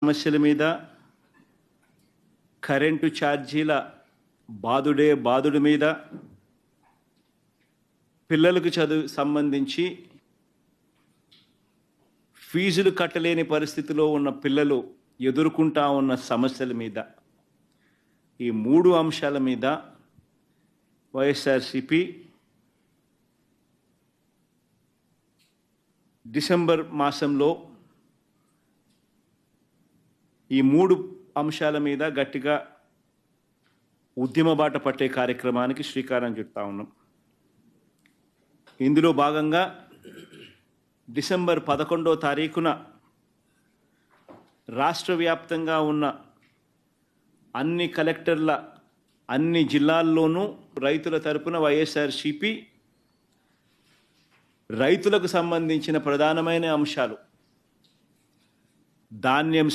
సమస్యల మీద, కరెంటు ఛార్జీల బాదుడు మీద, పిల్లలకు చదువు సంబంధించి ఫీజులు కట్టలేని పరిస్థితిలో ఉన్న పిల్లలు ఎదుర్కొంటా ఉన్న సమస్యల మీద, ఈ 3 అంశాల మీద వైఎస్ఆర్సీపీ డిసెంబర్ మాసంలో ఈ 3 అంశాల మీద గట్టిగా ఉద్యమ బాట పట్టే కార్యక్రమానికి శ్రీకారం చుడతా ఉన్నాం. ఇందులో భాగంగా డిసెంబర్ 11వ తారీఖున రాష్ట్ర వ్యాప్తంగా ఉన్న అన్ని కలెక్టర్ల అన్ని జిల్లాల్లోనూ రైతుల తరపున వైఎస్ఆర్సీపీ రైతులకు సంబంధించిన ప్రధానమైన అంశాలు ధాన్యం